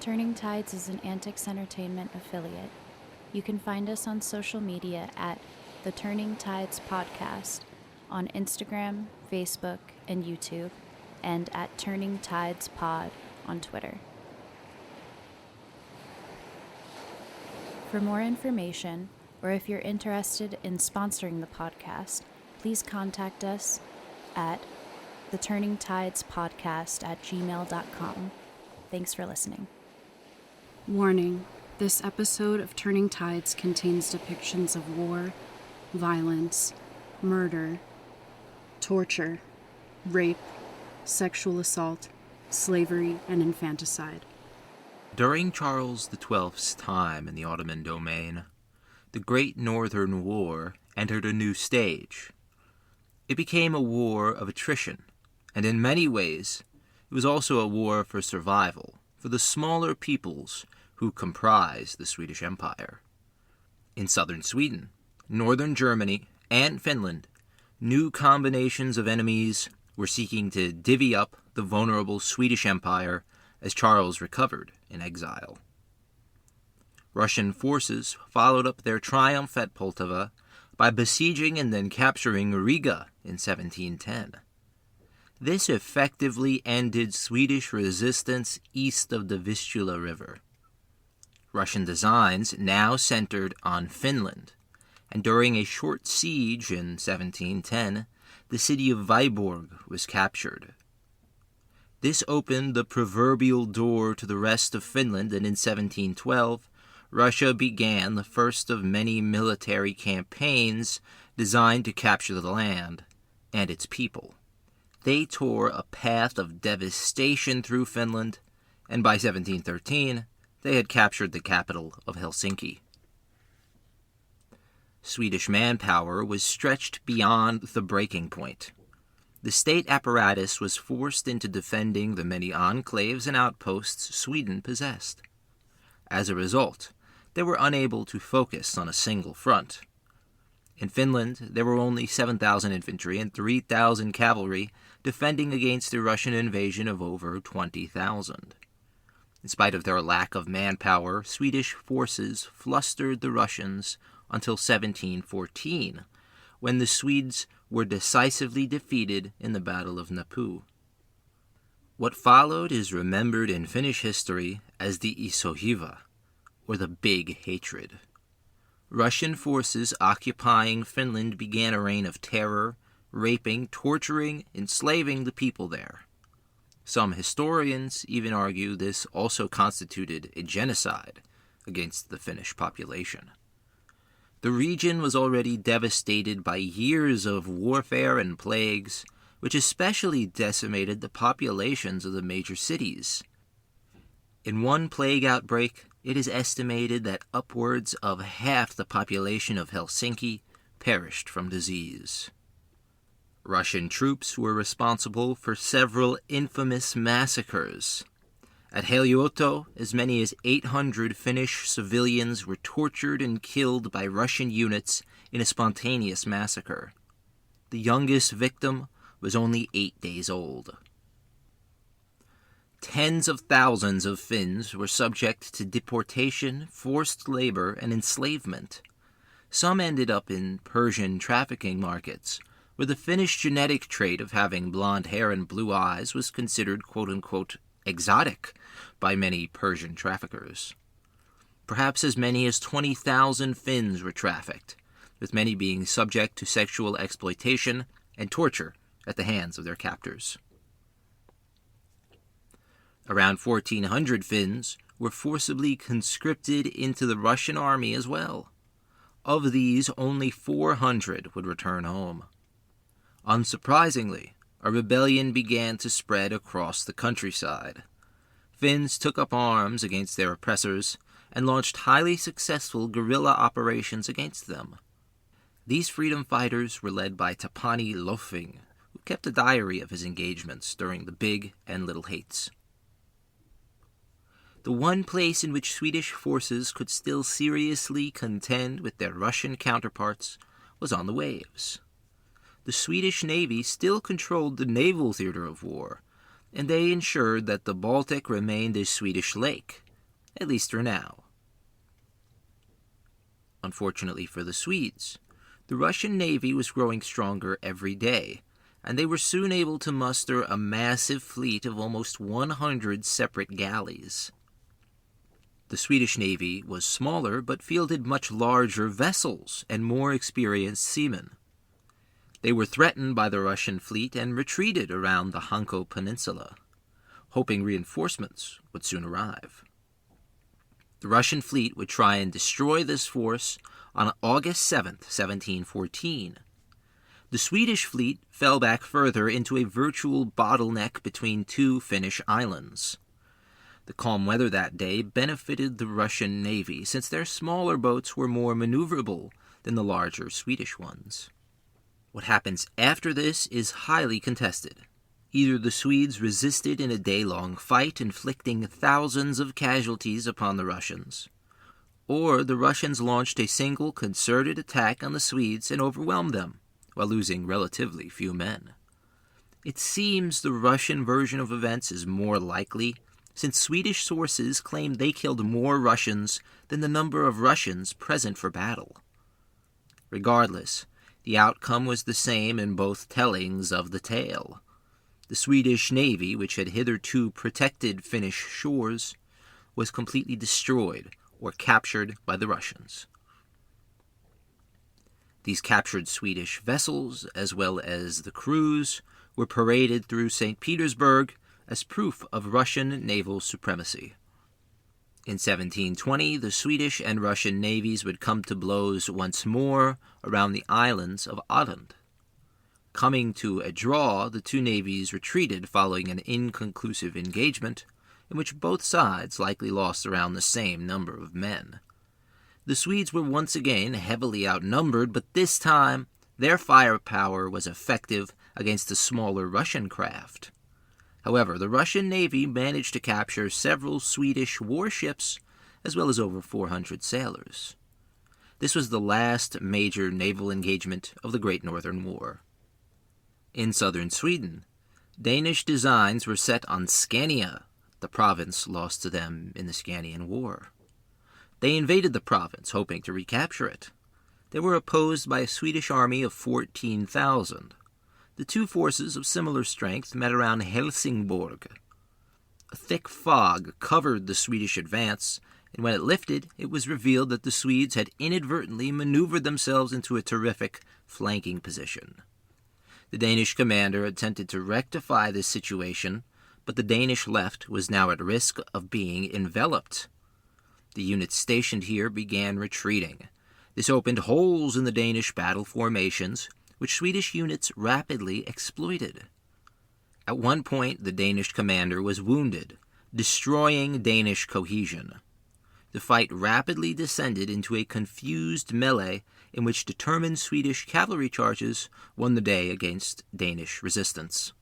Turning Tides is an AntiKs Entertainment affiliate. You can find us on social media at The Turning Tides Podcast on Instagram, Facebook, and YouTube, and at Turning Tides Pod on Twitter. For more information, or if you're interested in sponsoring the podcast, please contact us at theturningtidespodcast@gmail.com. Thanks for listening. Warning: this episode of Turning Tides contains depictions of war, violence, murder, torture, rape, sexual assault, slavery, and infanticide. During Charles XII's time in the Ottoman domain, the Great Northern War entered a new stage. It became a war of attrition, and in many ways, it was also a war for survival for the smaller peoples who comprised the Swedish Empire. In southern Sweden, northern Germany, and Finland, new combinations of enemies were seeking to divvy up the vulnerable Swedish Empire as Charles recovered in exile. Russian forces followed up their triumph at Poltava by besieging and then capturing Riga in 1710. This effectively ended Swedish resistance east of the Vistula River. Russian designs now centered on Finland, and during a short siege in 1710, the city of Viborg was captured. This opened the proverbial door to the rest of Finland, and in 1712, Russia began the first of many military campaigns designed to capture the land and its people. They tore a path of devastation through Finland, and by 1713, they had captured the capital of Helsinki. Swedish manpower was stretched beyond the breaking point. The state apparatus was forced into defending the many enclaves and outposts Sweden possessed. As a result, they were unable to focus on a single front. In Finland, there were only 7,000 infantry and 3,000 cavalry defending against a Russian invasion of over 20,000. In spite of their lack of manpower, Swedish forces flustered the Russians until 1714, when the Swedes were decisively defeated in the Battle of Napu. What followed is remembered in Finnish history as the Iso Hiva, or the Big Hatred. Russian forces occupying Finland began a reign of terror, raping, torturing, enslaving the people there. Some historians even argue this also constituted a genocide against the Finnish population. The region was already devastated by years of warfare and plagues, which especially decimated the populations of the major cities. In one plague outbreak, it is estimated that upwards of half the population of Helsinki perished from disease. Russian troops were responsible for several infamous massacres. At Heliotto, as many as 800 Finnish civilians were tortured and killed by Russian units in a spontaneous massacre. The youngest victim was only 8 days old. Tens of thousands of Finns were subject to deportation, forced labor, and enslavement. Some ended up in Persian trafficking markets, where the Finnish genetic trait of having blonde hair and blue eyes was considered quote-unquote exotic by many Persian traffickers. Perhaps as many as 20,000 Finns were trafficked, with many being subject to sexual exploitation and torture at the hands of their captors. Around 1,400 Finns were forcibly conscripted into the Russian army as well. Of these, only 400 would return home. Unsurprisingly, a rebellion began to spread across the countryside. Finns took up arms against their oppressors and launched highly successful guerrilla operations against them. These freedom fighters were led by Tapani Loffing, who kept a diary of his engagements during the Big and Little Hates. The one place in which Swedish forces could still seriously contend with their Russian counterparts was on the waves. The Swedish Navy still controlled the naval theater of war, and they ensured that the Baltic remained a Swedish lake, at least for now. Unfortunately for the Swedes, the Russian navy was growing stronger every day, and they were soon able to muster a massive fleet of almost 100 separate galleys. The Swedish navy was smaller but fielded much larger vessels and more experienced seamen. They were threatened by the Russian fleet and retreated around the Hanko Peninsula, hoping reinforcements would soon arrive. The Russian fleet would try and destroy this force on August 7, 1714. The Swedish fleet fell back further into a virtual bottleneck between two Finnish islands. The calm weather that day benefited the Russian navy, since their smaller boats were more maneuverable than the larger Swedish ones. What happens after this is highly contested. Either the Swedes resisted in a day-long fight, inflicting thousands of casualties upon the Russians, or the Russians launched a single concerted attack on the Swedes and overwhelmed them, while losing relatively few men. It seems the Russian version of events is more likely, since Swedish sources claim they killed more Russians than the number of Russians present for battle. Regardless, the outcome was the same in both tellings of the tale. The Swedish navy, which had hitherto protected Finnish shores, was completely destroyed or captured by the Russians. These captured Swedish vessels, as well as the crews, were paraded through St. Petersburg as proof of Russian naval supremacy. In 1720, the Swedish and Russian navies would come to blows once more around the islands of Åland. Coming to a draw, the two navies retreated following an inconclusive engagement, in which both sides likely lost around the same number of men. The Swedes were once again heavily outnumbered, but this time their firepower was effective against the smaller Russian craft. However, the Russian navy managed to capture several Swedish warships, as well as over 400 sailors. This was the last major naval engagement of the Great Northern War. In southern Sweden, Danish designs were set on Scania, the province lost to them in the Scanian War. They invaded the province, hoping to recapture it. They were opposed by a Swedish army of 14,000. The two forces of similar strength met around Helsingborg. A thick fog covered the Swedish advance, and when it lifted, it was revealed that the Swedes had inadvertently maneuvered themselves into a terrific flanking position. The Danish commander attempted to rectify this situation, but the Danish left was now at risk of being enveloped. The units stationed here began retreating. This opened holes in the Danish battle formations, which Swedish units rapidly exploited. At one point, the Danish commander was wounded, destroying Danish cohesion. The fight rapidly descended into a confused melee in which determined Swedish cavalry charges won the day against Danish resistance.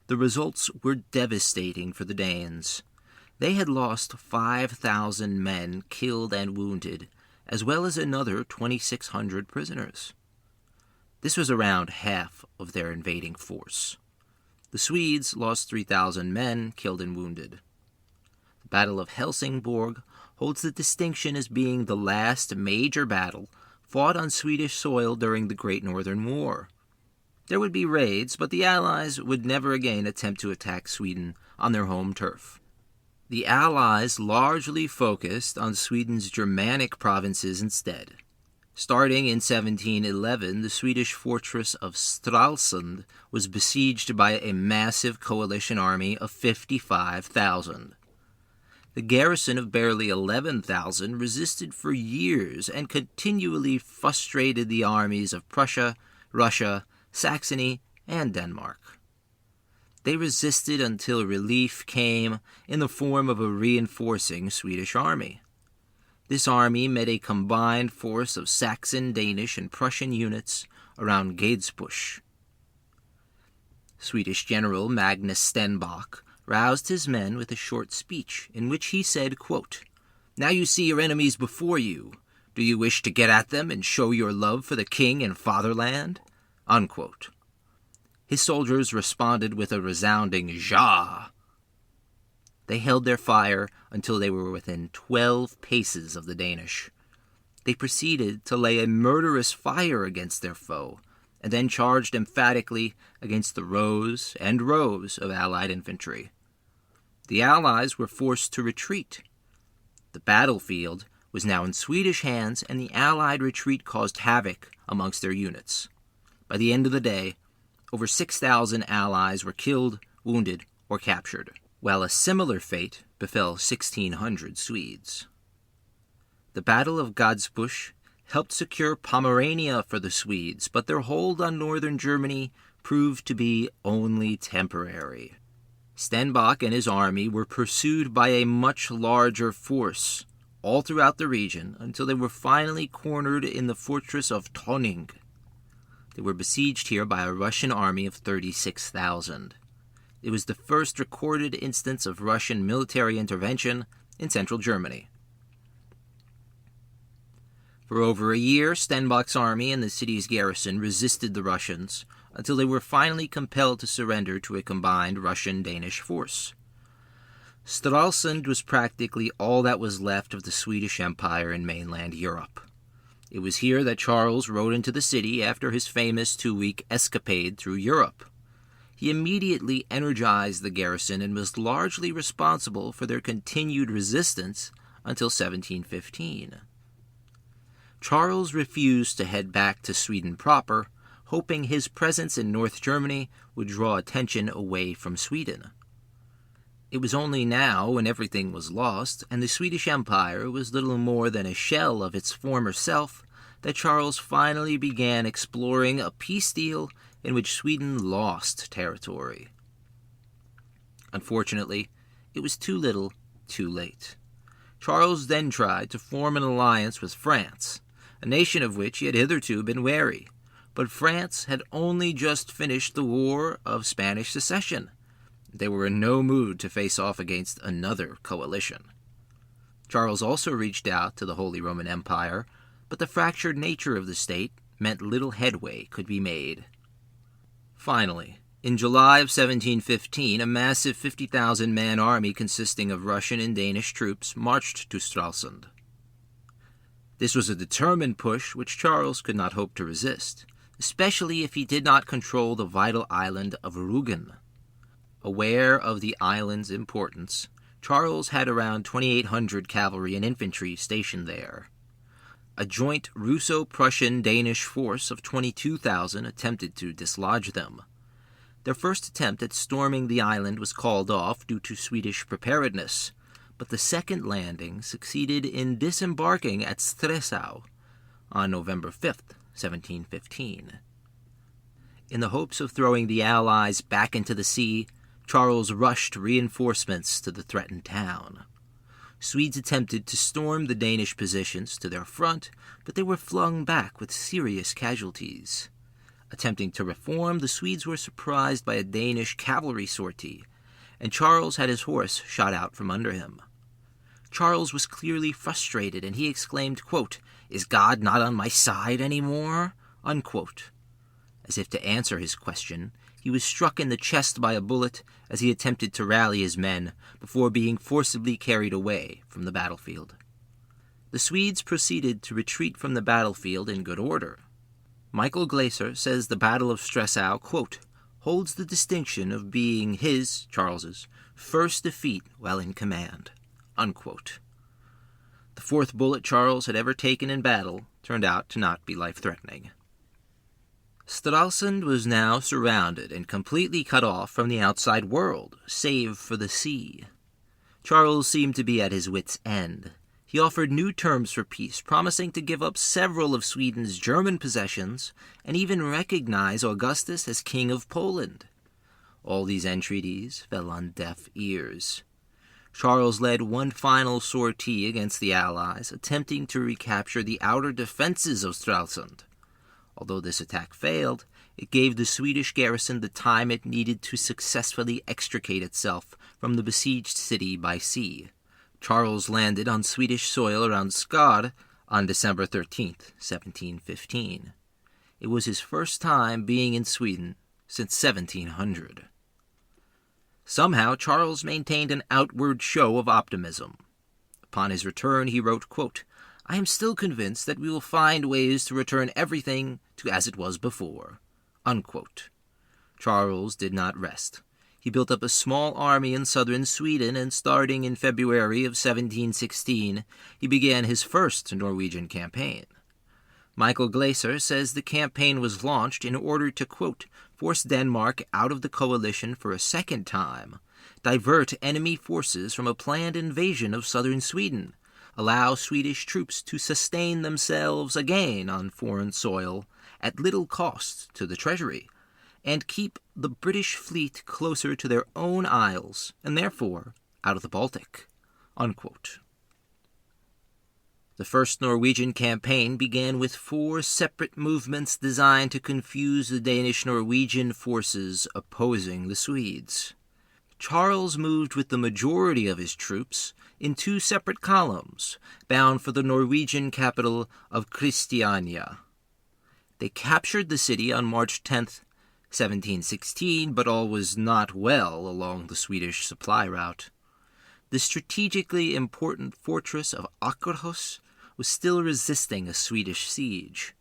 The results were devastating for the Danes. They had lost 5,000 men killed and wounded, as well as another 2,600 prisoners. This was around half of their invading force. The Swedes lost 3,000 men killed and wounded. The Battle of Helsingborg holds the distinction as being the last major battle fought on Swedish soil during the Great Northern War. There would be raids, but the Allies would never again attempt to attack Sweden on their home turf. The Allies largely focused on Sweden's Germanic provinces instead. Starting in 1711, the Swedish fortress of Stralsund was besieged by a massive coalition army of 55,000. The garrison of barely 11,000 resisted for years and continually frustrated the armies of Prussia, Russia, Saxony, and Denmark. They resisted until relief came in the form of a reinforcing Swedish army. This army met a combined force of Saxon, Danish, and Prussian units around Gadebusch. Swedish General Magnus Stenbock roused his men with a short speech in which he said, quote, "Now you see your enemies before you. Do you wish to get at them and show your love for the king and fatherland?" Unquote. His soldiers responded with a resounding "Ja!" They held their fire until they were within 12 paces of the Danish. They proceeded to lay a murderous fire against their foe, and then charged emphatically against the rows and rows of Allied infantry. The Allies were forced to retreat. The battlefield was now in Swedish hands, and the Allied retreat caused havoc amongst their units. By the end of the day, over 6,000 Allies were killed, wounded, or captured, while a similar fate befell 1,600 Swedes. The Battle of Gadsbusch helped secure Pomerania for the Swedes, but their hold on northern Germany proved to be only temporary. Stenbock and his army were pursued by a much larger force all throughout the region until they were finally cornered in the fortress of Tonning. They were besieged here by a Russian army of 36,000. It was the first recorded instance of Russian military intervention in central Germany. For over a year, Stenbock's army and the city's garrison resisted the Russians until they were finally compelled to surrender to a combined Russian-Danish force. Stralsund was practically all that was left of the Swedish Empire in mainland Europe. It was here that Charles rode into the city after his famous 2-week escapade through Europe. He immediately energized the garrison and was largely responsible for their continued resistance until 1715. Charles refused to head back to Sweden proper, hoping his presence in North Germany would draw attention away from Sweden. It was only now, when everything was lost, and the Swedish Empire was little more than a shell of its former self, that Charles finally began exploring a peace deal in which Sweden lost territory. Unfortunately, it was too little, too late. Charles then tried to form an alliance with France, a nation of which he had hitherto been wary. But France had only just finished the War of Spanish Succession. They were in no mood to face off against another coalition. Charles also reached out to the Holy Roman Empire, but the fractured nature of the state meant little headway could be made. Finally, in July of 1715, a massive 50,000-man army consisting of Russian and Danish troops marched to Stralsund. This was a determined push which Charles could not hope to resist, especially if he did not control the vital island of Rügen. Aware of the island's importance, Charles had around 2,800 cavalry and infantry stationed there. A joint Russo-Prussian-Danish force of 22,000 attempted to dislodge them. Their first attempt at storming the island was called off due to Swedish preparedness, but the second landing succeeded in disembarking at Stressau on November 5th, 1715. In the hopes of throwing the Allies back into the sea, Charles rushed reinforcements to the threatened town. Swedes attempted to storm the Danish positions to their front, but they were flung back with serious casualties. Attempting to reform, the Swedes were surprised by a Danish cavalry sortie, and Charles had his horse shot out from under him. Charles was clearly frustrated, and he exclaimed, quote, "Is God not on my side anymore?" Unquote. As if to answer his question, he was struck in the chest by a bullet as he attempted to rally his men before being forcibly carried away from the battlefield. The Swedes proceeded to retreat from the battlefield in good order. Michael Glaeser says the Battle of Stressau, quote, holds the distinction of being his, Charles's, first defeat while in command, unquote. The fourth bullet Charles had ever taken in battle turned out to not be life-threatening. Stralsund was now surrounded and completely cut off from the outside world, save for the sea. Charles seemed to be at his wits' end. He offered new terms for peace, promising to give up several of Sweden's German possessions and even recognize Augustus as King of Poland. All these entreaties fell on deaf ears. Charles led one final sortie against the Allies, attempting to recapture the outer defenses of Stralsund. Although this attack failed, it gave the Swedish garrison the time it needed to successfully extricate itself from the besieged city by sea. Charles landed on Swedish soil around Skard on December 13th, 1715. It was his first time being in Sweden since 1700. Somehow Charles maintained an outward show of optimism. Upon his return he wrote, quote, "I am still convinced that we will find ways to return everything to as it was before." Unquote. Charles did not rest. He built up a small army in southern Sweden, and starting in February of 1716, he began his first Norwegian campaign. Michael Glaeser says the campaign was launched in order to, quote, "force Denmark out of the coalition for a second time, divert enemy forces from a planned invasion of southern Sweden, allow Swedish troops to sustain themselves again on foreign soil at little cost to the treasury, and keep the British fleet closer to their own isles, and therefore out of the Baltic." Unquote. The first Norwegian campaign began with 4 separate movements designed to confuse the Danish-Norwegian forces opposing the Swedes. Charles moved with the majority of his troops in 2 separate columns, bound for the Norwegian capital of Christiania. They captured the city on March 10th, 1716, but all was not well along the Swedish supply route. The strategically important fortress of Akershus was still resisting a Swedish siege.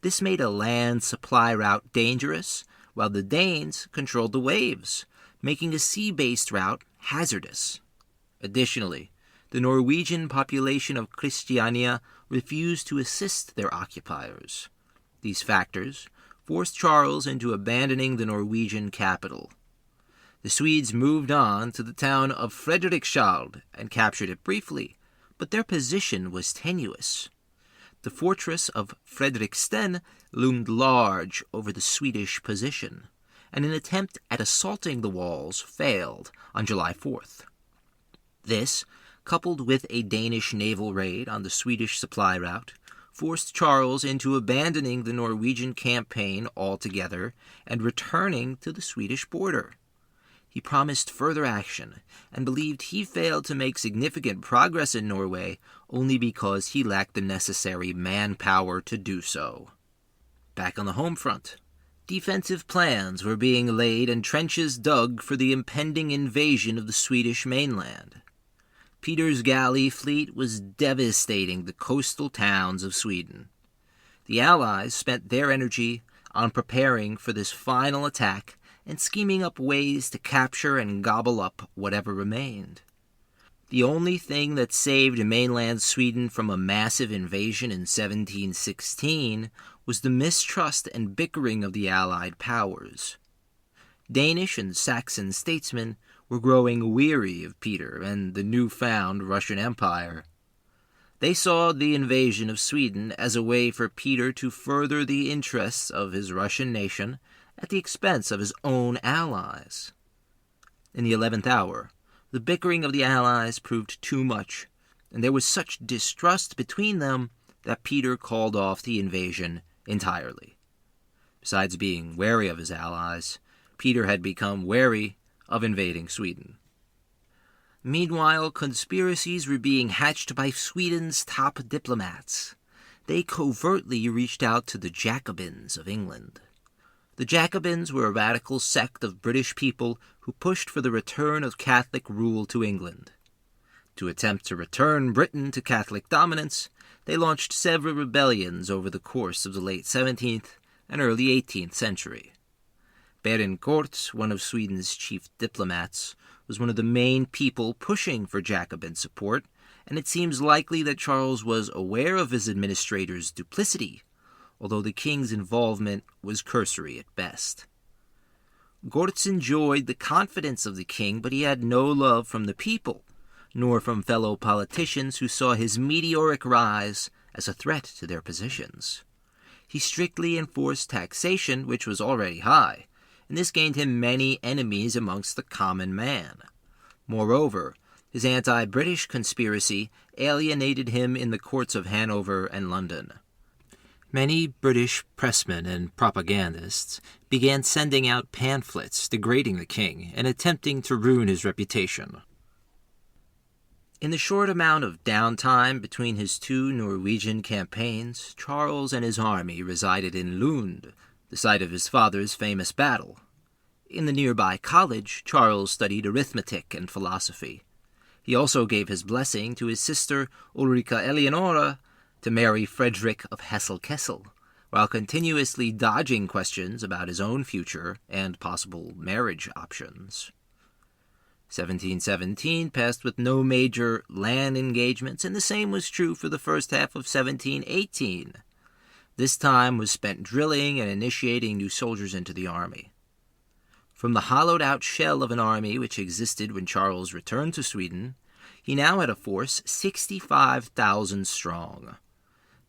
This made a land supply route dangerous, while the Danes controlled the waves, making a sea-based route hazardous. Additionally, the Norwegian population of Christiania refused to assist their occupiers. These factors forced Charles into abandoning the Norwegian capital. The Swedes moved on to the town of Fredrikstad and captured it briefly, but their position was tenuous. The fortress of Fredriksten loomed large over the Swedish position, and an attempt at assaulting the walls failed on July 4th. This, coupled with a Danish naval raid on the Swedish supply route, forced Charles into abandoning the Norwegian campaign altogether and returning to the Swedish border. He promised further action and believed he failed to make significant progress in Norway only because he lacked the necessary manpower to do so. Back on the home front, defensive plans were being laid and trenches dug for the impending invasion of the Swedish mainland. Peter's galley fleet was devastating the coastal towns of Sweden. The Allies spent their energy on preparing for this final attack and scheming up ways to capture and gobble up whatever remained. The only thing that saved mainland Sweden from a massive invasion in 1716 was the mistrust and bickering of the Allied powers. Danish and Saxon statesmen were growing weary of Peter and the newfound Russian Empire. They saw the invasion of Sweden as a way for Peter to further the interests of his Russian nation at the expense of his own allies. In the 11th hour, the bickering of the allies proved too much, and there was such distrust between them that Peter called off the invasion entirely. Besides being wary of his allies, Peter had become wary of invading Sweden. Meanwhile, conspiracies were being hatched by Sweden's top diplomats. They covertly reached out to the Jacobins of England. The Jacobins were a radical sect of British people who pushed for the return of Catholic rule to England. To attempt to return Britain to Catholic dominance, they launched several rebellions over the course of the late 17th and early 18th century. Baron Kortz, one of Sweden's chief diplomats, was one of the main people pushing for Jacobin support, and it seems likely that Charles was aware of his administrator's duplicity, although the king's involvement was cursory at best. Kortz enjoyed the confidence of the king, but he had no love from the people, nor from fellow politicians who saw his meteoric rise as a threat to their positions. He strictly enforced taxation, which was already high, and this gained him many enemies amongst the common man. Moreover, his anti-British conspiracy alienated him in the courts of Hanover and London. Many British pressmen and propagandists began sending out pamphlets degrading the king and attempting to ruin his reputation. In the short amount of downtime between his 2 Norwegian campaigns, Charles and his army resided in Lund, the site of his father's famous battle. In the nearby college, Charles studied arithmetic and philosophy. He also gave his blessing to his sister Ulrica Eleonora to marry Frederick of Hesse-Kassel, while continuously dodging questions about his own future and possible marriage options. 1717 passed with no major land engagements, and the same was true for the first half of 1718. This time was spent drilling and initiating new soldiers into the army. From the hollowed-out shell of an army which existed when Charles returned to Sweden, he now had a force 65,000 strong.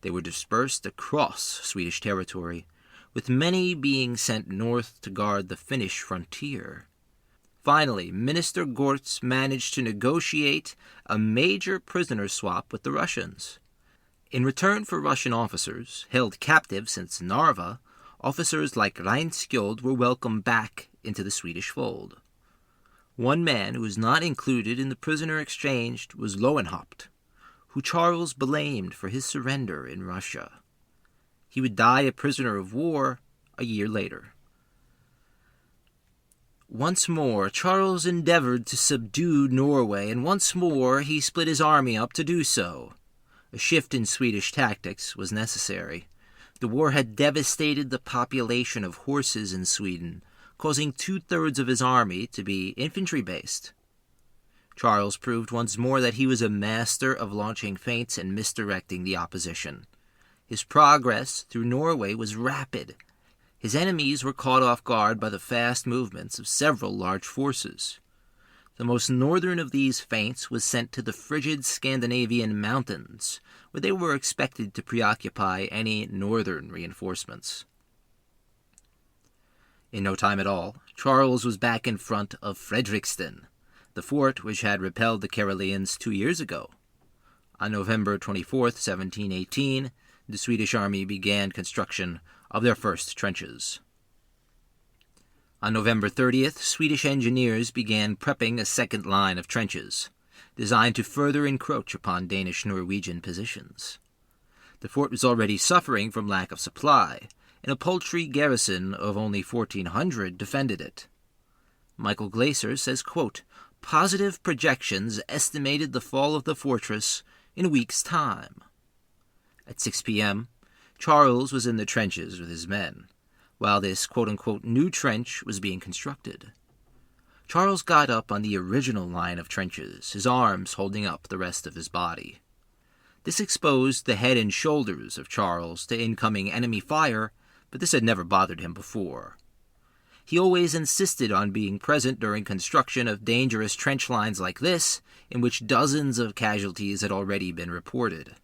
They were dispersed across Swedish territory, with many being sent north to guard the Finnish frontier. Finally, Minister Gortz managed to negotiate a major prisoner swap with the Russians. In return for Russian officers, held captive since Narva, officers like Reinskjold were welcomed back into the Swedish fold. One man who was not included in the prisoner exchanged was Lowenhaupt, who Charles blamed for his surrender in Russia. He would die a prisoner of war a year later. Once more, Charles endeavored to subdue Norway, and once more he split his army up to do so. A shift in Swedish tactics was necessary. The war had devastated the population of horses in Sweden, causing 2/3 of his army to be infantry-based. Charles proved once more that he was a master of launching feints and misdirecting the opposition. His progress through Norway was rapid. His enemies were caught off guard by the fast movements of several large forces. The most northern of these feints was sent to the frigid Scandinavian mountains, where they were expected to preoccupy any northern reinforcements. In no time at all, Charles was back in front of Fredriksten, the fort which had repelled the Karelians 2 years ago. On November 24, 1718, the Swedish army began construction of their first trenches. On November 30th, Swedish engineers began prepping a second line of trenches, designed to further encroach upon Danish-Norwegian positions. The fort was already suffering from lack of supply, and a paltry garrison of only 1,400 defended it. Michael Glaeser says, quote, "Positive projections estimated the fall of the fortress in a week's time." At 6 p.m., Charles was in the trenches with his men, while this quote-unquote new trench was being constructed. Charles got up on the original line of trenches, his arms holding up the rest of his body. This exposed the head and shoulders of Charles to incoming enemy fire, but this had never bothered him before. He always insisted on being present during construction of dangerous trench lines like this, in which dozens of casualties had already been reported.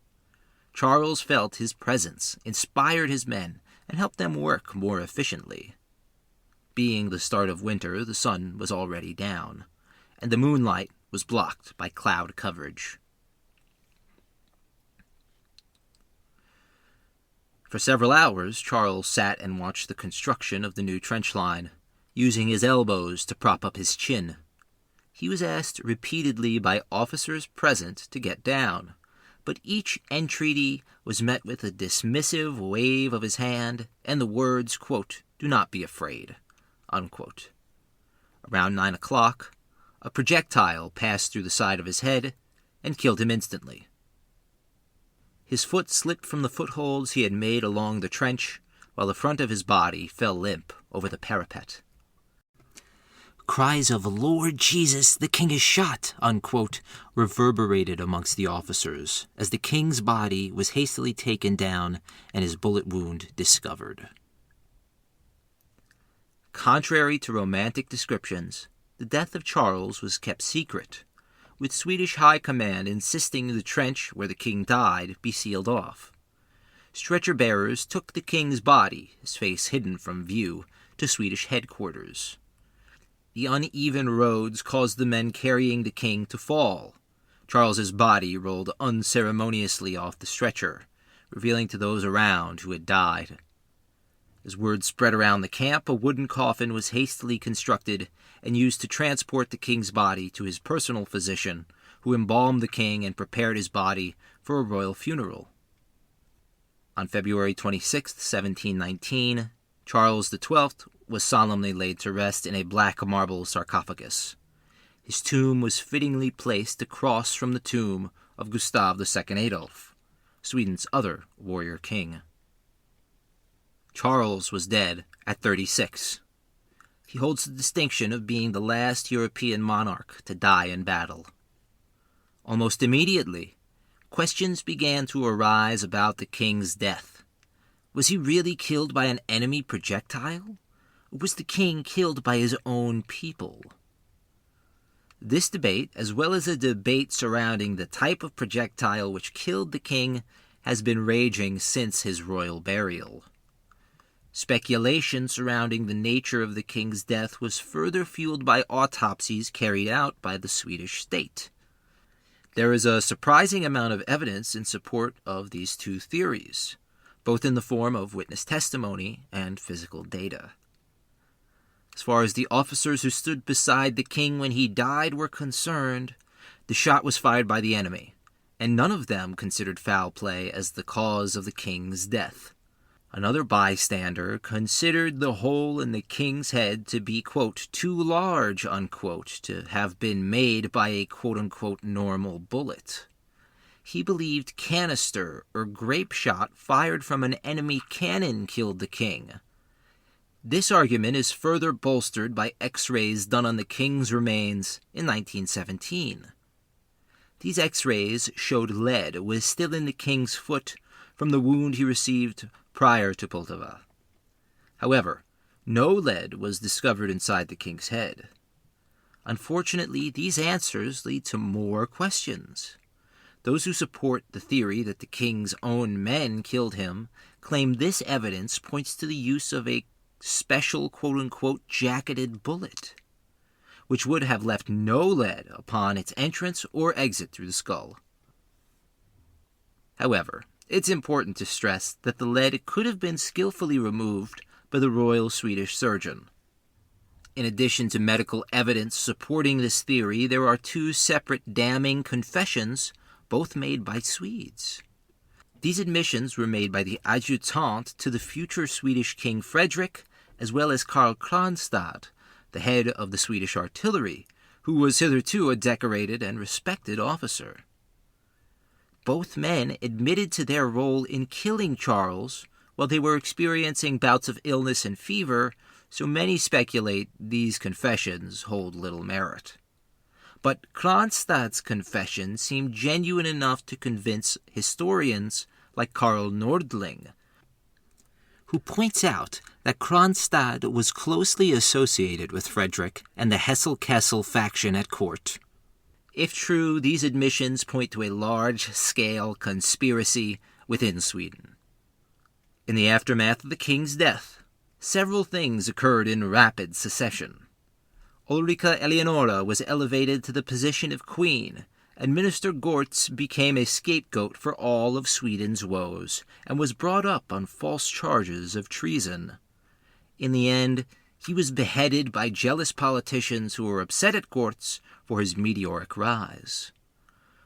Charles felt his presence inspired his men and helped them work more efficiently. Being the start of winter, the sun was already down, and the moonlight was blocked by cloud coverage. For several hours, Charles sat and watched the construction of the new trench line, using his elbows to prop up his chin. He was asked repeatedly by officers present to get down, but each entreaty was met with a dismissive wave of his hand and the words, quote, "Do not be afraid," unquote. Around 9 o'clock, a projectile passed through the side of his head and killed him instantly. His foot slipped from the footholds he had made along the trench, while the front of his body fell limp over the parapet. Cries of "Lord Jesus, the king is shot," unquote, reverberated amongst the officers as the king's body was hastily taken down and his bullet wound discovered. Contrary to romantic descriptions, the death of Charles was kept secret, with Swedish high command insisting the trench where the king died be sealed off. Stretcher-bearers took the king's body, his face hidden from view, to Swedish headquarters. The uneven roads caused the men carrying the king to fall. Charles's body rolled unceremoniously off the stretcher, revealing to those around who had died. As word spread around the camp, a wooden coffin was hastily constructed and used to transport the king's body to his personal physician, who embalmed the king and prepared his body for a royal funeral. On February 26, 1719, Charles XII was solemnly laid to rest in a black marble sarcophagus. His tomb was fittingly placed across from the tomb of Gustav II Adolf, Sweden's other warrior king. Charles was dead at 36. He holds the distinction of being the last European monarch to die in battle. Almost immediately, questions began to arise about the king's death. Was he really killed by an enemy projectile? Or was the king killed by his own people? This debate, as well as a debate surrounding the type of projectile which killed the king, has been raging since his royal burial. Speculation surrounding the nature of the king's death was further fueled by autopsies carried out by the Swedish state. There is a surprising amount of evidence in support of these two theories, both in the form of witness testimony and physical data. As far as the officers who stood beside the king when he died were concerned, the shot was fired by the enemy, and none of them considered foul play as the cause of the king's death. Another bystander considered the hole in the king's head to be, quote, too large, unquote, to have been made by a, quote-unquote, normal bullet. He believed canister or grape shot fired from an enemy cannon killed the king. This argument is further bolstered by X-rays done on the king's remains in 1917. These X-rays showed lead was still in the king's foot from the wound he received prior to Poltava. However, no lead was discovered inside the king's head. Unfortunately, these answers lead to more questions. Those who support the theory that the king's own men killed him claim this evidence points to the use of a special quote-unquote jacketed bullet, which would have left no lead upon its entrance or exit through the skull. However, it's important to stress that the lead could have been skillfully removed by the royal Swedish surgeon. In addition to medical evidence supporting this theory, there are two separate damning confessions, both made by Swedes. These admissions were made by the adjutant to the future Swedish King Frederick, as well as Karl Kronstad, the head of the Swedish artillery, who was hitherto a decorated and respected officer. Both men admitted to their role in killing Charles while they were experiencing bouts of illness and fever, so many speculate these confessions hold little merit. But Kronstad's confession seemed genuine enough to convince historians like Karl Nordling, who points out that Kronstad was closely associated with Frederick and the Hesse-Kassel faction at court. If true, these admissions point to a large-scale conspiracy within Sweden. In the aftermath of the king's death, several things occurred in rapid succession. Ulrika Eleonora was elevated to the position of queen, and Minister Gortz became a scapegoat for all of Sweden's woes, and was brought up on false charges of treason. In the end, he was beheaded by jealous politicians who were upset at Gortz for his meteoric rise.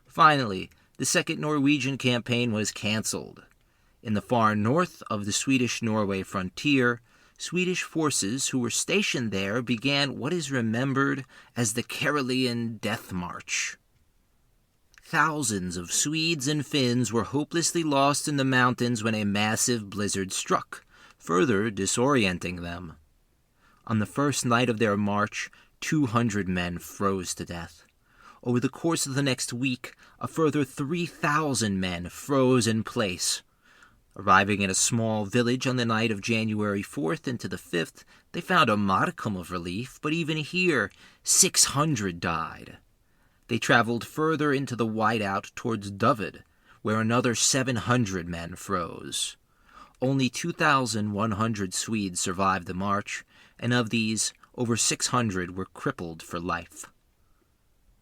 Finally, the Second Norwegian Campaign was cancelled. In the far north of the Swedish-Norway frontier, Swedish forces who were stationed there began what is remembered as the Karelian Death March. Thousands of Swedes and Finns were hopelessly lost in the mountains when a massive blizzard struck, further disorienting them. On the first night of their march, 200 men froze to death. Over the course of the next week, a further 3,000 men froze in place. Arriving in a small village on the night of January 4th into the 5th, they found a modicum of relief, but even here, 600 died. They traveled further into the whiteout towards Dovid, where another 700 men froze. Only 2,100 Swedes survived the march, and of these, over 600 were crippled for life.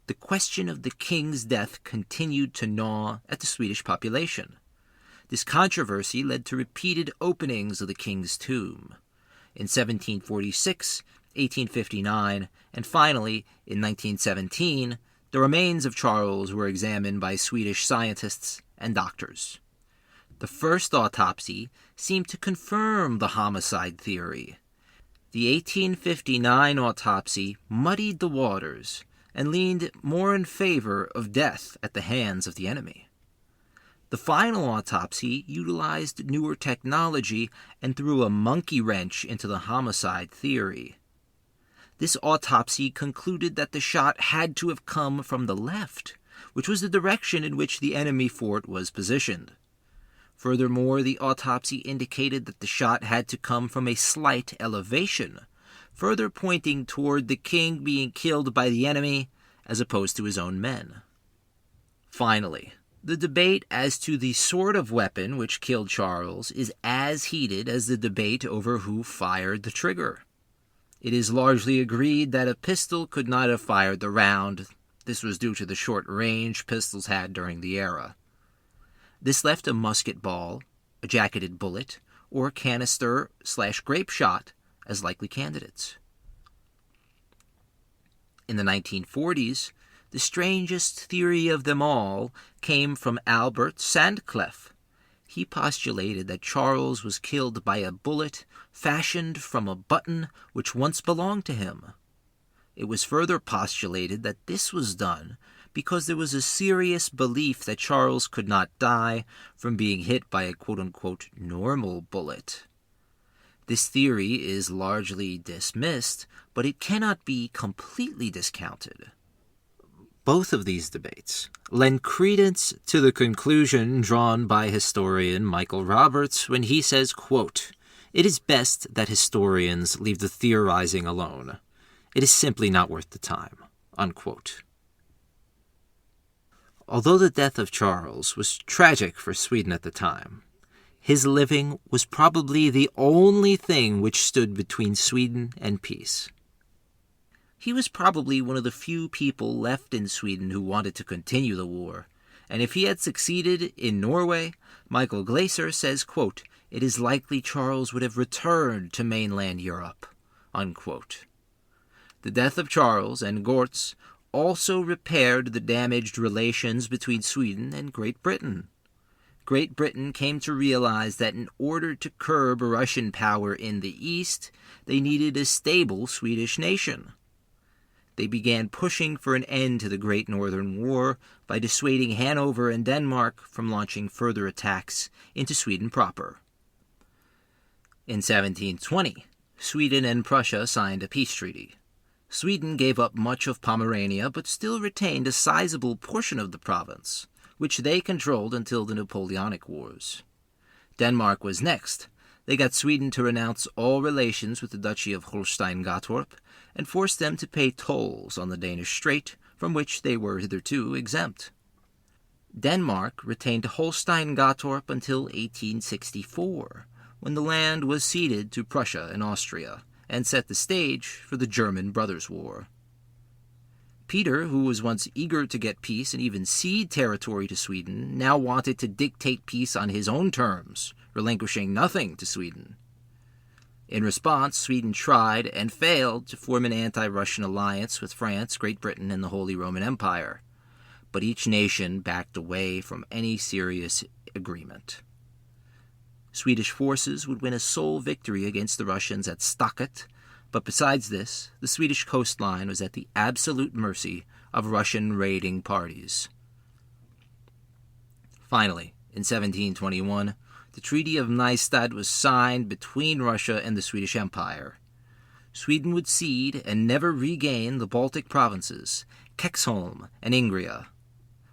The question of the king's death continued to gnaw at the Swedish population. This controversy led to repeated openings of the king's tomb. In 1746, 1859, and finally, in 1917, the remains of Charles were examined by Swedish scientists and doctors. The first autopsy seemed to confirm the homicide theory. The 1859 autopsy muddied the waters and leaned more in favor of death at the hands of the enemy. The final autopsy utilized newer technology and threw a monkey wrench into the homicide theory. This autopsy concluded that the shot had to have come from the left, which was the direction in which the enemy fort was positioned. Furthermore, the autopsy indicated that the shot had to come from a slight elevation, further pointing toward the king being killed by the enemy as opposed to his own men. Finally, the debate as to the sort of weapon which killed Charles is as heated as the debate over who fired the trigger. It is largely agreed that a pistol could not have fired the round. This was due to the short range pistols had during the era. This left a musket ball, a jacketed bullet, or canister/grape shot as likely candidates. In the 1940s, the strangest theory of them all came from Albert Sandcliffe. He postulated that Charles was killed by a bullet fashioned from a button which once belonged to him. It was further postulated that this was done because there was a serious belief that Charles could not die from being hit by a quote-unquote normal bullet. This theory is largely dismissed, but it cannot be completely discounted. Both of these debates lend credence to the conclusion drawn by historian Michael Roberts when he says, quote, "It is best that historians leave the theorizing alone. It is simply not worth the time," unquote. Although the death of Charles was tragic for Sweden at the time, his living was probably the only thing which stood between Sweden and peace. He was probably one of the few people left in Sweden who wanted to continue the war, and if he had succeeded in Norway, Michael Glaeser says, quote, "It is likely Charles would have returned to mainland Europe," unquote. The death of Charles and Gortz also repaired the damaged relations between Sweden and Great Britain. Great Britain came to realize that in order to curb Russian power in the east, they needed a stable Swedish nation. They began pushing for an end to the Great Northern War by dissuading Hanover and Denmark from launching further attacks into Sweden proper. In 1720, Sweden and Prussia signed a peace treaty. Sweden gave up much of Pomerania but still retained a sizable portion of the province, which they controlled until the Napoleonic Wars. Denmark was next. They got Sweden to renounce all relations with the Duchy of Holstein-Gottorp and forced them to pay tolls on the Danish Strait, from which they were hitherto exempt. Denmark retained Holstein-Gottorp until 1864, when the land was ceded to Prussia and Austria, and set the stage for the German Brothers' War. Peter, who was once eager to get peace and even cede territory to Sweden, now wanted to dictate peace on his own terms, relinquishing nothing to Sweden. In response, Sweden tried and failed to form an anti-Russian alliance with France, Great Britain, and the Holy Roman Empire, but each nation backed away from any serious agreement. Swedish forces would win a sole victory against the Russians at Stocket, but besides this, the Swedish coastline was at the absolute mercy of Russian raiding parties. Finally, in 1721, the Treaty of Nisbet was signed between Russia and the Swedish Empire. Sweden would cede and never regain the Baltic provinces, Kexholm and Ingria,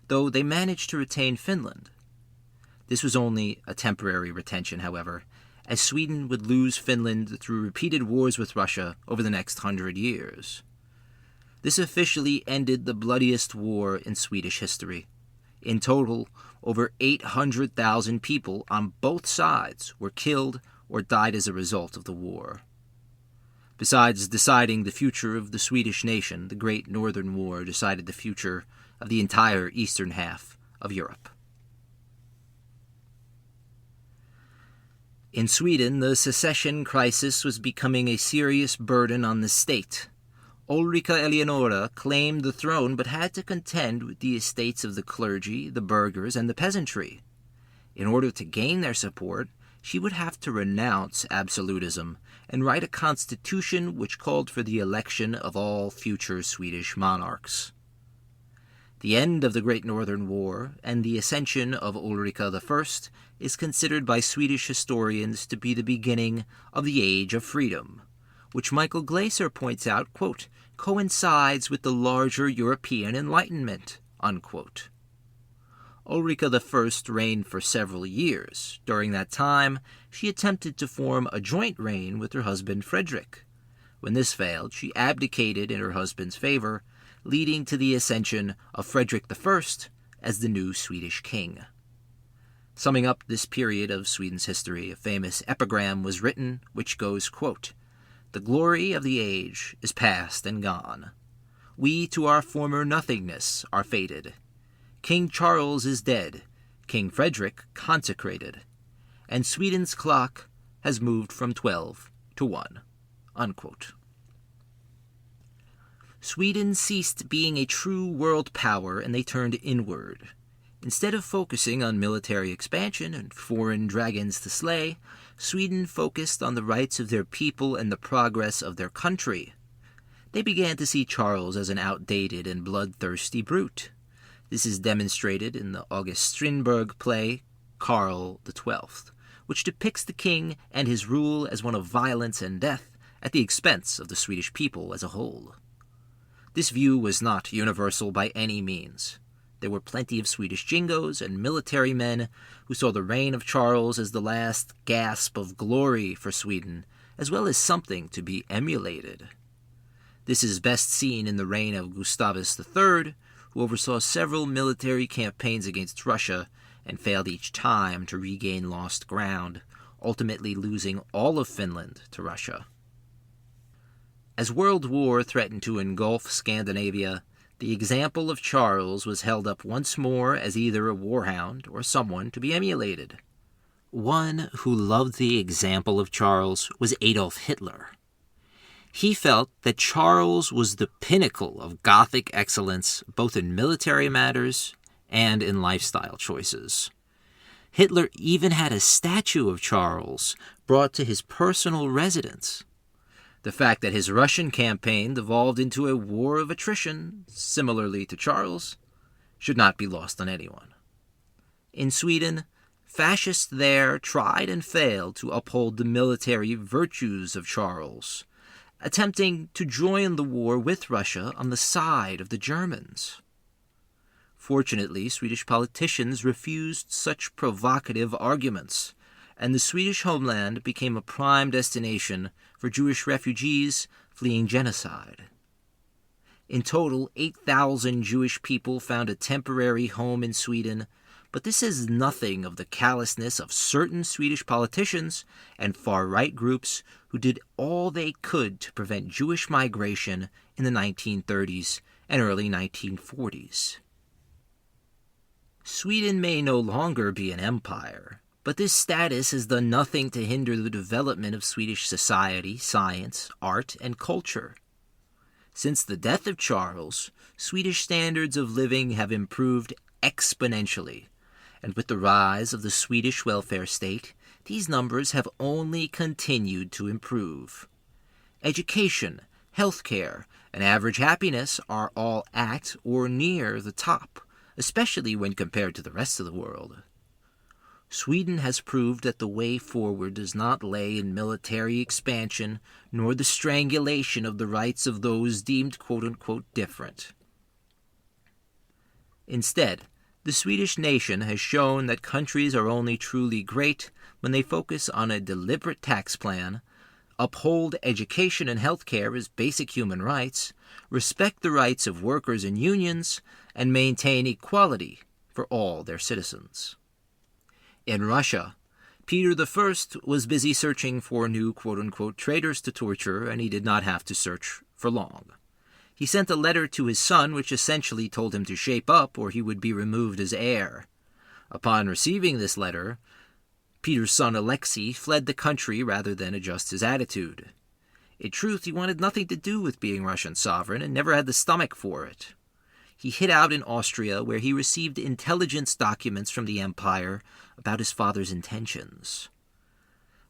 though they managed to retain Finland. This was only a temporary retention, however, as Sweden would lose Finland through repeated wars with Russia over the next 100 years. This officially ended the bloodiest war in Swedish history. In total, over 800,000 people on both sides were killed or died as a result of the war. Besides deciding the future of the Swedish nation, the Great Northern War decided the future of the entire eastern half of Europe. In Sweden, the secession crisis was becoming a serious burden on the state. Ulrika Eleonora claimed the throne but had to contend with the estates of the clergy, the burghers, and the peasantry. In order to gain their support, she would have to renounce absolutism and write a constitution which called for the election of all future Swedish monarchs. The end of the Great Northern War and the ascension of Ulrika I is considered by Swedish historians to be the beginning of the Age of Freedom, which Michael Glaeser points out, quote, coincides with the larger European Enlightenment, unquote. Ulrika I reigned for several years. During that time, she attempted to form a joint reign with her husband Frederick. When this failed, she abdicated in her husband's favor, leading to the ascension of Frederick I as the new Swedish king. Summing up this period of Sweden's history, a famous epigram was written, which goes, quote, the glory of the age is past and gone. We to our former nothingness are fated. King Charles is dead, King Frederick consecrated, and Sweden's clock has moved from 12 to 1, unquote. Sweden ceased being a true world power and they turned inward. Instead of focusing on military expansion and foreign dragons to slay, Sweden focused on the rights of their people and the progress of their country. They began to see Charles as an outdated and bloodthirsty brute. This is demonstrated in the August Strindberg play Karl XII, which depicts the king and his rule as one of violence and death at the expense of the Swedish people as a whole. This view was not universal by any means. There were plenty of Swedish jingos and military men who saw the reign of Charles as the last gasp of glory for Sweden, as well as something to be emulated. This is best seen in the reign of Gustafson III, who oversaw several military campaigns against Russia and failed each time to regain lost ground, ultimately losing all of Finland to Russia. As World War threatened to engulf Scandinavia, the example of Charles was held up once more as either a warhound or someone to be emulated. One who loved the example of Charles was Adolf Hitler. He felt that Charles was the pinnacle of Gothic excellence both in military matters and in lifestyle choices. Hitler even had a statue of Charles brought to his personal residence. The fact that his Russian campaign devolved into a war of attrition, similarly to Charles, should not be lost on anyone. In Sweden, fascists there tried and failed to uphold the military virtues of Charles, attempting to join the war with Russia on the side of the Germans. Fortunately, Swedish politicians refused such provocative arguments, and the Swedish homeland became a prime destination for Jewish refugees fleeing genocide. In total, 8,000 Jewish people found a temporary home in Sweden, but this is nothing of the callousness of certain Swedish politicians and far-right groups who did all they could to prevent Jewish migration in the 1930s and early 1940s. Sweden may no longer be an empire, but this status has done nothing to hinder the development of Swedish society, science, art, and culture. Since the death of Charles, Swedish standards of living have improved exponentially, and with the rise of the Swedish welfare state, these numbers have only continued to improve. Education, healthcare, and average happiness are all at or near the top, especially when compared to the rest of the world. Sweden has proved that the way forward does not lay in military expansion nor the strangulation of the rights of those deemed quote-unquote different. Instead, the Swedish nation has shown that countries are only truly great when they focus on a deliberate tax plan, uphold education and healthcare as basic human rights, respect the rights of workers and unions, and maintain equality for all their citizens. In Russia, Peter I was busy searching for new quote-unquote traitors to torture, and he did not have to search for long. He sent a letter to his son which essentially told him to shape up or he would be removed as heir. Upon receiving this letter, Peter's son Alexei fled the country rather than adjust his attitude. In truth, he wanted nothing to do with being Russian sovereign and never had the stomach for it. He hid out in Austria, where he received intelligence documents from the empire about his father's intentions.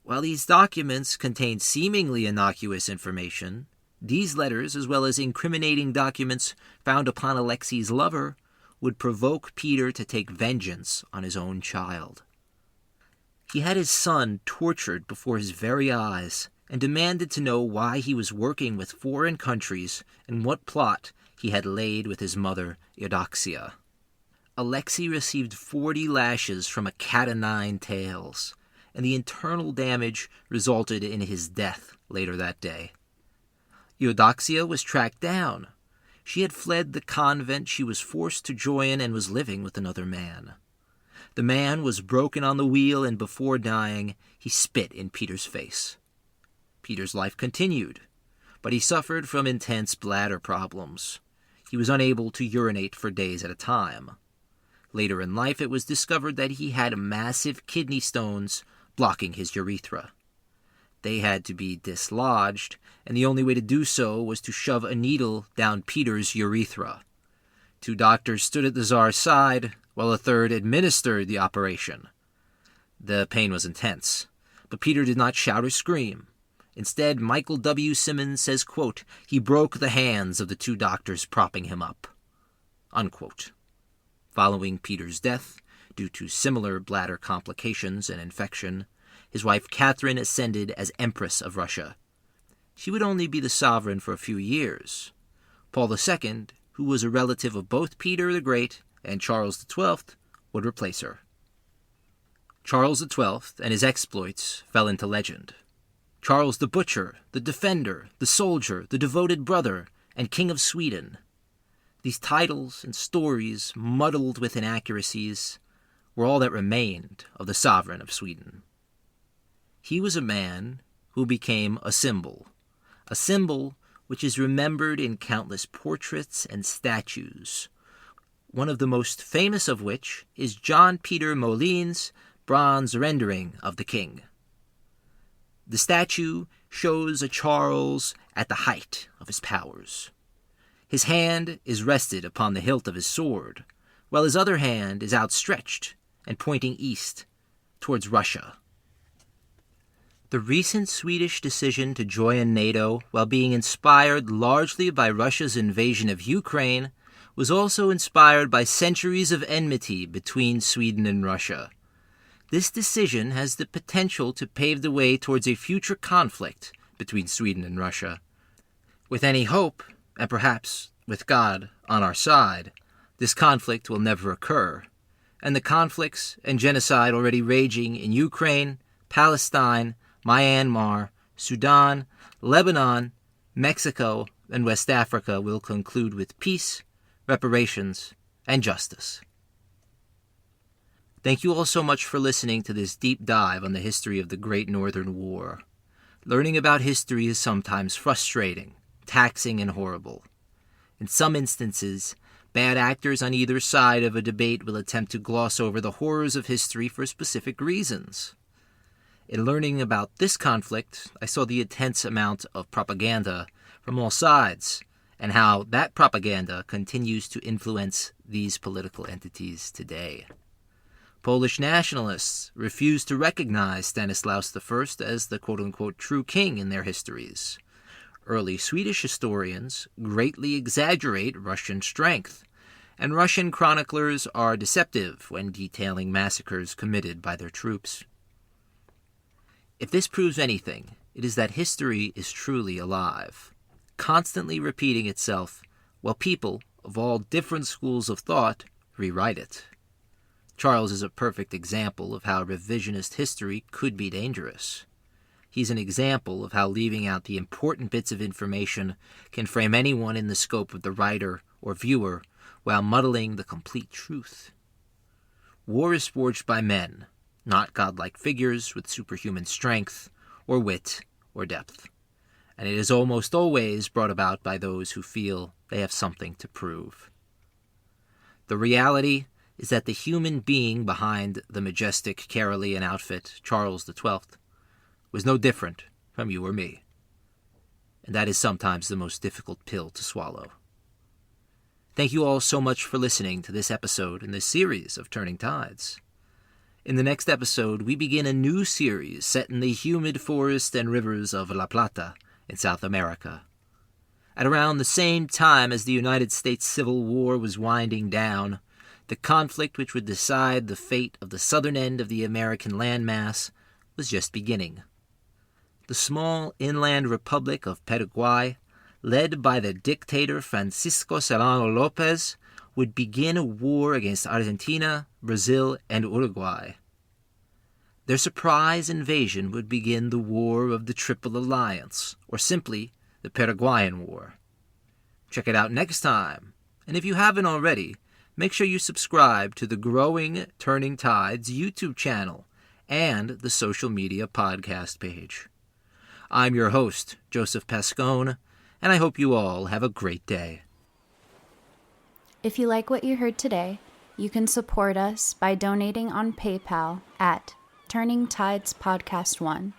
While these documents contain seemingly innocuous information, these letters, as well as incriminating documents found upon Alexei's lover, would provoke Peter to take vengeance on his own child. He had his son tortured before his very eyes and demanded to know why he was working with foreign countries and what plot he had laid with his mother, Eudoxia. Alexei received 40 lashes from a cat-o'-nine tails, and the internal damage resulted in his death later that day. Eudoxia was tracked down. She had fled the convent she was forced to join and was living with another man. The man was broken on the wheel, and before dying, he spit in Peter's face. Peter's life continued, but he suffered from intense bladder problems. He was unable to urinate for days at a time. Later in life, it was discovered that he had massive kidney stones blocking his urethra. They had to be dislodged, and the only way to do so was to shove a needle down Peter's urethra. 2 doctors stood at the Tsar's side, while a third administered the operation. The pain was intense, but Peter did not shout or scream. Instead, Michael W. Simmons says, quote, "He broke the hands of the 2 doctors propping him up," unquote. Following Peter's death, due to similar bladder complications and infection, his wife Catherine ascended as Empress of Russia. She would only be the sovereign for a few years. Paul II, who was a relative of both Peter the Great and Charles XII, would replace her. Charles XII and his exploits fell into legend. Charles the Butcher, the Defender, the Soldier, the Devoted Brother, and King of Sweden. These titles and stories, muddled with inaccuracies, were all that remained of the sovereign of Sweden. He was a man who became a symbol which is remembered in countless portraits and statues, one of the most famous of which is John Peter Molin's bronze rendering of the king. The statue shows a Charles at the height of his powers. His hand is rested upon the hilt of his sword, while his other hand is outstretched and pointing east towards Russia. The recent Swedish decision to join NATO, while being inspired largely by Russia's invasion of Ukraine, was also inspired by centuries of enmity between Sweden and Russia. This decision has the potential to pave the way towards a future conflict between Sweden and Russia. With any hope, and perhaps with God on our side, this conflict will never occur, and the conflicts and genocide already raging in Ukraine, Palestine, Myanmar, Sudan, Lebanon, Mexico, and West Africa will conclude with peace, reparations, and justice. Thank you all so much for listening to this deep dive on the history of the Great Northern War. Learning about history is sometimes frustrating, taxing, and horrible. In some instances, bad actors on either side of a debate will attempt to gloss over the horrors of history for specific reasons. In learning about this conflict, I saw the intense amount of propaganda from all sides, and how that propaganda continues to influence these political entities today. Polish nationalists refuse to recognize Stanislaus I as the quote-unquote true king in their histories. Early Swedish historians greatly exaggerate Russian strength, and Russian chroniclers are deceptive when detailing massacres committed by their troops. If this proves anything, it is that history is truly alive, constantly repeating itself, while people of all different schools of thought rewrite it. Charles is a perfect example of how revisionist history could be dangerous. He's an example of how leaving out the important bits of information can frame anyone in the scope of the writer or viewer while muddling the complete truth. War is forged by men, not godlike figures with superhuman strength, or wit, or depth. And it is almost always brought about by those who feel they have something to prove. The reality is that the human being behind the majestic Carolean outfit, Charles XII, was no different from you or me. And that is sometimes the most difficult pill to swallow. Thank you all so much for listening to this episode in this series of Turning Tides. In the next episode, we begin a new series set in the humid forest and rivers of La Plata in South America. At around the same time as the United States Civil War was winding down, the conflict which would decide the fate of the southern end of the American landmass was just beginning. The small inland republic of Paraguay, led by the dictator Francisco Solano Lopez, would begin a war against Argentina, Brazil, and Uruguay. Their surprise invasion would begin the War of the Triple Alliance, or simply the Paraguayan War. Check it out next time, and if you haven't already, make sure you subscribe to the growing Turning Tides YouTube channel and the social media podcast page. I'm your host, Joseph Pascone, and I hope you all have a great day. If you like what you heard today, you can support us by donating on PayPal at Turning Tides Podcast 1.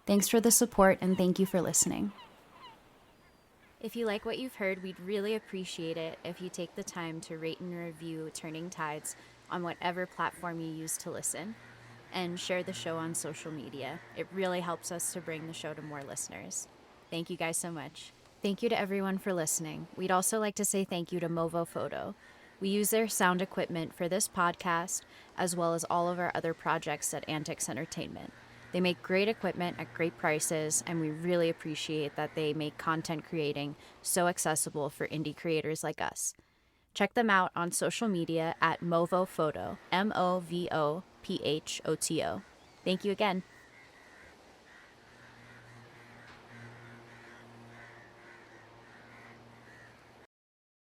Thanks for the support and thank you for listening. If you like what you've heard, we'd really appreciate it if you take the time to rate and review Turning Tides on whatever platform you use to listen, and share the show on social media. It really helps us to bring the show to more listeners. Thank you guys so much. Thank you to everyone for listening. We'd also like to say thank you to Movo Photo. We use their sound equipment for this podcast, as well as all of our other projects at AntiKs Entertainment. They make great equipment at great prices, and we really appreciate that they make content creating so accessible for indie creators like us. Check them out on social media at Movo Photo, MOVOPHOTO. Thank you again.